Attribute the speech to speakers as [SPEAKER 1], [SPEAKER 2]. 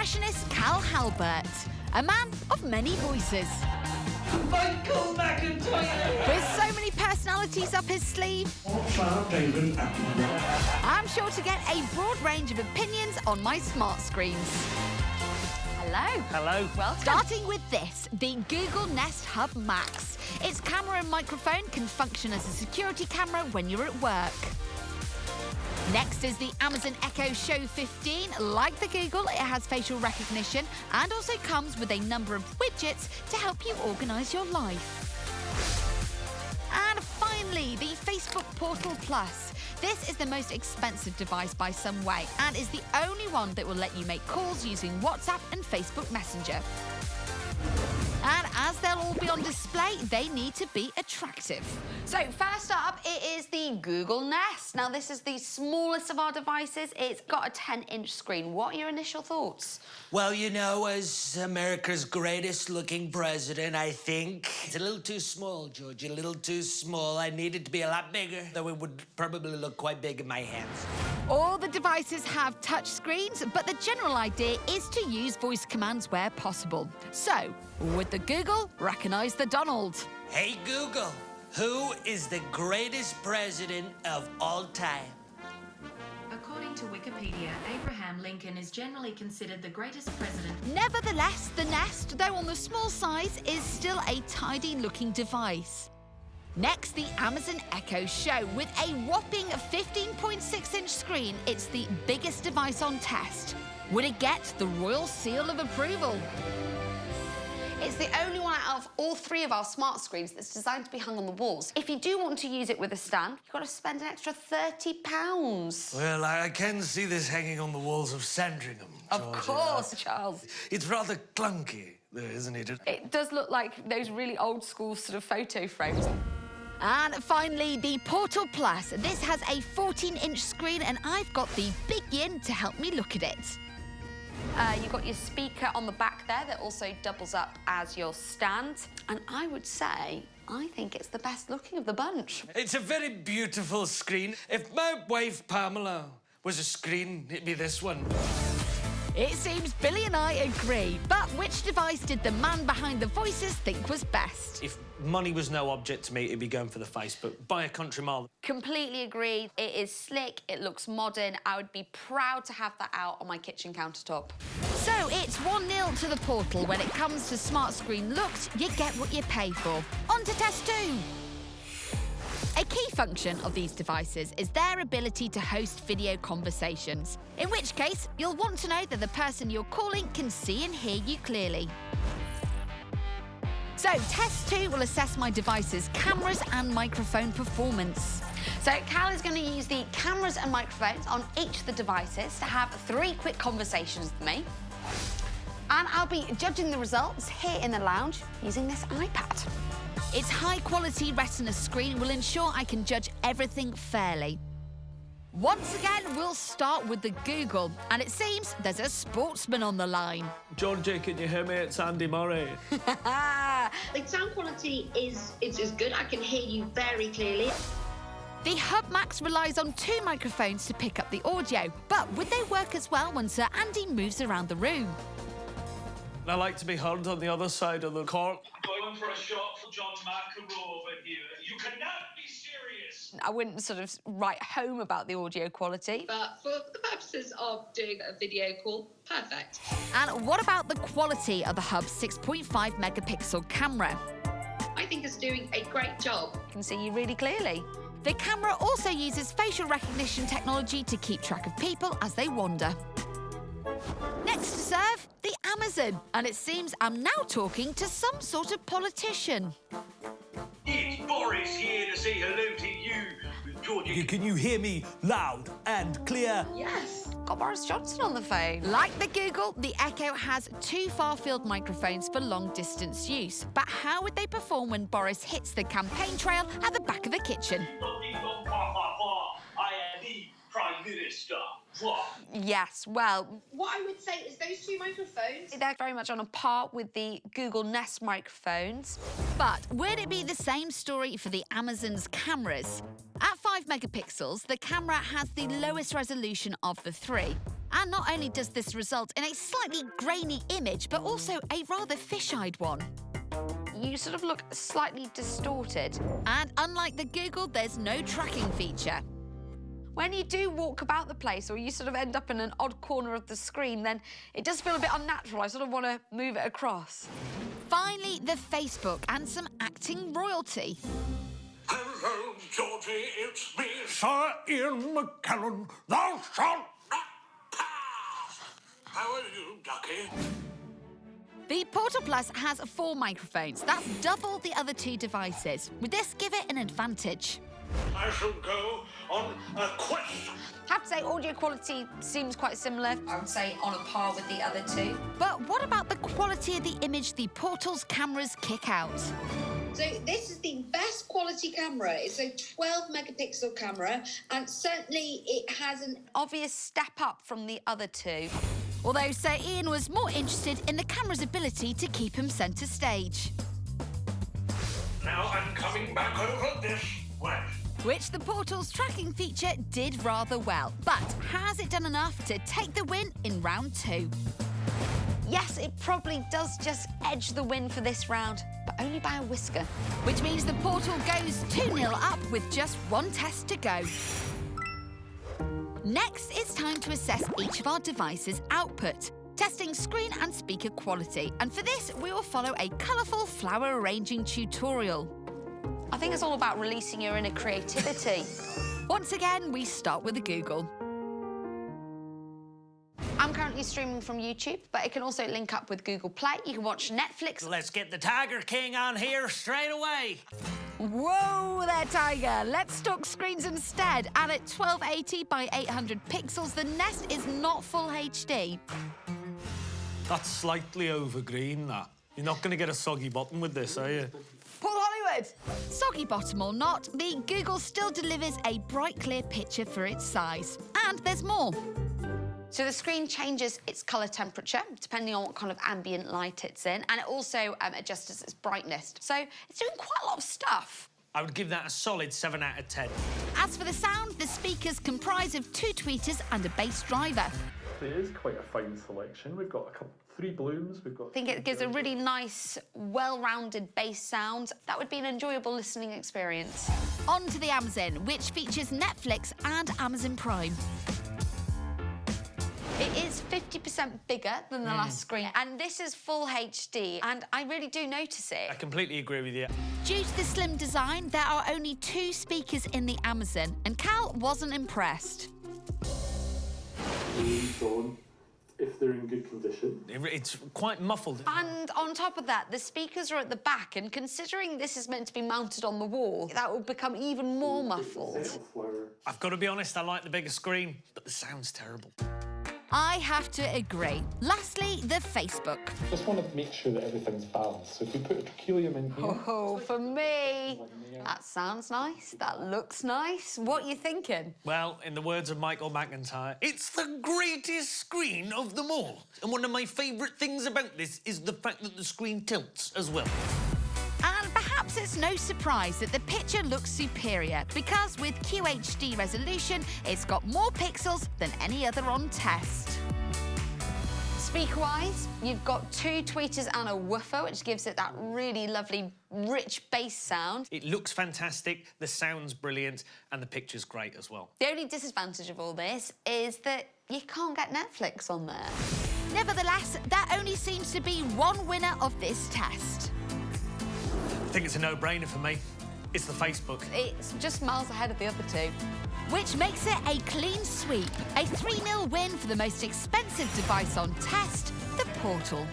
[SPEAKER 1] impressionist Cal Halbert, a man of many voices.
[SPEAKER 2] Michael McIntyre!
[SPEAKER 1] With so many personalities up his sleeve, I'm sure to get a broad range of opinions on my smart screens. Hello.
[SPEAKER 3] Hello.
[SPEAKER 1] Welcome. Starting with this, the Google Nest Hub Max. Its camera and microphone can function as a security camera when you're at work. Next is the Amazon Echo Show 15. Like the Google, it has facial recognition and also comes with a number of widgets to help you organise your life. And finally, the Facebook Portal Plus. This is the most expensive device by some way and is the only one that will let you make calls using WhatsApp and Facebook Messenger. And as they'll all be on display, they need to be attractive.
[SPEAKER 4] So first up, it is the Google Nest. Now, this is the smallest of our devices. It's got a 10-inch screen. What are your initial thoughts?
[SPEAKER 2] Well, you know, as America's greatest looking president, I think it's a little too small, George, a little too small. I need it to be a lot bigger, though it would probably look quite big in my hands.
[SPEAKER 1] All the devices have touch screens, but the general idea is to use voice commands where possible. So, with the Google, recognise the Donald.
[SPEAKER 2] Hey, Google, who is the greatest president of all time?
[SPEAKER 5] According to Wikipedia, Abraham Lincoln is generally considered the greatest president.
[SPEAKER 1] Nevertheless, the Nest, though on the small size, is still a tidy-looking device. Next, the Amazon Echo Show. With a whopping 15.6-inch screen, it's the biggest device on test. Would it get the royal seal of approval?
[SPEAKER 4] It's the only one out of all three of our smart screens that's designed to be hung on the walls. If you do want to use it with a stand, you've got to spend an extra £30.
[SPEAKER 2] Well, I can see this hanging on the walls of Sandringham,
[SPEAKER 4] Of
[SPEAKER 2] Georgia.
[SPEAKER 4] course, Charles.
[SPEAKER 2] It's rather clunky, isn't it?
[SPEAKER 4] It does look like those really old-school sort of photo frames.
[SPEAKER 1] And finally, the Portal Plus. This has a 14-inch screen and I've got the big yin to help me look at it.
[SPEAKER 4] You've got your speaker on the back there that also doubles up as your stand. And I would say, I think it's the best looking of the bunch.
[SPEAKER 2] It's a very beautiful screen. If my wife, Pamela, was a screen, it'd be this one.
[SPEAKER 1] It seems Billy and I agree. But which device did the man behind the voices think was best?
[SPEAKER 3] If money was no object to me, it'd be going for the Facebook by a country mile.
[SPEAKER 4] Completely agree. It is slick, it looks modern. I would be proud to have that out on my kitchen countertop.
[SPEAKER 1] So it's 1-0 to the Portal. When it comes to smart screen looks, you get what you pay for. On to test 2. A key function of these devices is their ability to host video conversations, in which case you'll want to know that the person you're calling can see and hear you clearly. So, test 2 will assess my device's cameras and microphone performance.
[SPEAKER 4] So Cal is going to use the cameras and microphones on each of the devices to have 3 quick conversations with me. And I'll be judging the results here in the lounge using this iPad.
[SPEAKER 1] Its high-quality Retina screen will ensure I can judge everything fairly. Once again, we'll start with the Google, and it seems there's a sportsman on the line.
[SPEAKER 3] Georgie, can you hear me? It's Andy Murray.
[SPEAKER 6] The sound quality is good. I can hear you very clearly.
[SPEAKER 1] The Hub Max relies on 2 microphones to pick up the audio, but would they work as well when Sir Andy moves around the room?
[SPEAKER 3] I like to be heard on the other side of the court.
[SPEAKER 7] Going for a shot for John McEnroe over here. You cannot be serious.
[SPEAKER 4] I wouldn't sort of write home about the audio quality.
[SPEAKER 6] But for the purposes of doing a video call, perfect.
[SPEAKER 1] And what about the quality of the Hub's 6.5 megapixel camera?
[SPEAKER 6] I think it's doing a great job.
[SPEAKER 4] I can see you really clearly.
[SPEAKER 1] The camera also uses facial recognition technology to keep track of people as they wander. Next to serve, the Amazon. And it seems I'm now talking to some sort of politician.
[SPEAKER 7] It's Boris here to say hello to you, Georgie.
[SPEAKER 8] Can you hear me loud and clear?
[SPEAKER 6] Yes.
[SPEAKER 4] Got Boris Johnson on the phone.
[SPEAKER 1] Like the Google, the Echo has 2 far-field microphones for long-distance use. But how would they perform when Boris hits the campaign trail at the back of the kitchen?
[SPEAKER 7] I am the Prime Minister.
[SPEAKER 4] Yes, well,
[SPEAKER 6] What I would say is those 2 microphones.
[SPEAKER 4] they're very much on a par with the Google Nest microphones.
[SPEAKER 1] But would it be the same story for the Amazon's cameras? At 5 megapixels, the camera has the lowest resolution of the 3. And not only does this result in a slightly grainy image, but also a rather fish-eyed one.
[SPEAKER 4] You sort of look slightly distorted.
[SPEAKER 1] And unlike the Google, there's no tracking feature.
[SPEAKER 4] When you do walk about the place or you sort of end up in an odd corner of the screen, then it does feel a bit unnatural. I sort of want to move it across.
[SPEAKER 1] Finally, the Facebook and some acting royalty.
[SPEAKER 7] Hello, Georgie, it's me.
[SPEAKER 8] Sir Ian McKellen, thou shalt
[SPEAKER 7] not pass. How are you, Ducky?
[SPEAKER 1] The Portal Plus has 4 microphones. That's double the other 2 devices. Would this give it an advantage?
[SPEAKER 7] I shall go on a quest.
[SPEAKER 4] I have to say, audio quality seems quite similar. I would say on a par with the other 2.
[SPEAKER 1] But what about the quality of the image the Portal's cameras kick out?
[SPEAKER 6] So this is the best quality camera. It's a 12 megapixel camera, and certainly it has an
[SPEAKER 4] obvious step up from the other 2.
[SPEAKER 1] Although Sir Ian was more interested in the camera's ability to keep him centre stage.
[SPEAKER 7] Now I'm coming back over this way.
[SPEAKER 1] Which the Portal's tracking feature did rather well. But has it done enough to take the win in round 2?
[SPEAKER 4] Yes, it probably does just edge the win for this round, but only by a whisker.
[SPEAKER 1] Which means the Portal goes 2-0 up with just 1 test to go. Next, it's time to assess each of our devices' output, testing screen and speaker quality. And for this, we will follow a colourful flower arranging tutorial.
[SPEAKER 4] I think it's all about releasing your inner creativity.
[SPEAKER 1] Once again, we start with the Google.
[SPEAKER 4] I'm currently streaming from YouTube, but it can also link up with Google Play. You can watch Netflix.
[SPEAKER 2] Let's get the Tiger King on here straight away.
[SPEAKER 1] Whoa there, Tiger. Let's talk screens instead. And at 1280 by 800 pixels, the Nest is not full HD.
[SPEAKER 3] That's slightly over green, that. You're not going to get a soggy bottom with this, are you?
[SPEAKER 4] Paul Hollywood!
[SPEAKER 1] Soggy bottom or not, the Google still delivers a bright, clear picture for its size. And there's more.
[SPEAKER 4] So the screen changes its colour temperature, depending on what kind of ambient light it's in, and it also adjusts its brightness. So it's doing quite a lot of stuff.
[SPEAKER 3] I would give that a solid 7 out of 10.
[SPEAKER 1] As for the sound, the speakers comprise of 2 tweeters and a bass driver.
[SPEAKER 9] It is quite a fine selection. We've got 3 blooms. We've got.
[SPEAKER 4] I think it gives a really nice, well-rounded bass sound. That would be an enjoyable listening experience.
[SPEAKER 1] On to the Amazon, which features Netflix and Amazon Prime.
[SPEAKER 4] It is 50% bigger than the last screen, and this is full HD, and I really do notice it.
[SPEAKER 3] I completely agree with you.
[SPEAKER 1] Due to the slim design, there are only 2 speakers in the Amazon, and Cal wasn't impressed.
[SPEAKER 9] If they're in good condition.
[SPEAKER 3] It's quite muffled.
[SPEAKER 4] And on top of that, the speakers are at the back, and considering this is meant to be mounted on the wall, that will become even more muffled.
[SPEAKER 3] I've got to be honest, I like the bigger screen, but the sound's terrible.
[SPEAKER 1] I have to agree. Lastly, the Facebook.
[SPEAKER 9] Just want to make sure that everything's balanced. So if we put a trachelium in here...
[SPEAKER 4] Oh, for me, that sounds nice, that looks nice. What are you thinking?
[SPEAKER 3] Well, in the words of Michael McIntyre, it's the greatest screen of them all. And one of my favourite things about this is the fact that the screen tilts as well.
[SPEAKER 1] And perhaps it's no surprise that the picture looks superior, because with QHD resolution, it's got more pixels than any other on test.
[SPEAKER 4] Speaker-wise, you've got 2 tweeters and a woofer, which gives it that really lovely, rich bass sound.
[SPEAKER 3] It looks fantastic, the sound's brilliant, and the picture's great as well.
[SPEAKER 4] The only disadvantage of all this is that you can't get Netflix on there.
[SPEAKER 1] Nevertheless, there only seems to be one winner of this test.
[SPEAKER 3] I think it's a no-brainer for me. It's the Facebook.
[SPEAKER 4] It's just miles ahead of the other 2.
[SPEAKER 1] Which makes it a clean sweep. A 3-0 win for the most expensive device on test, the Portal.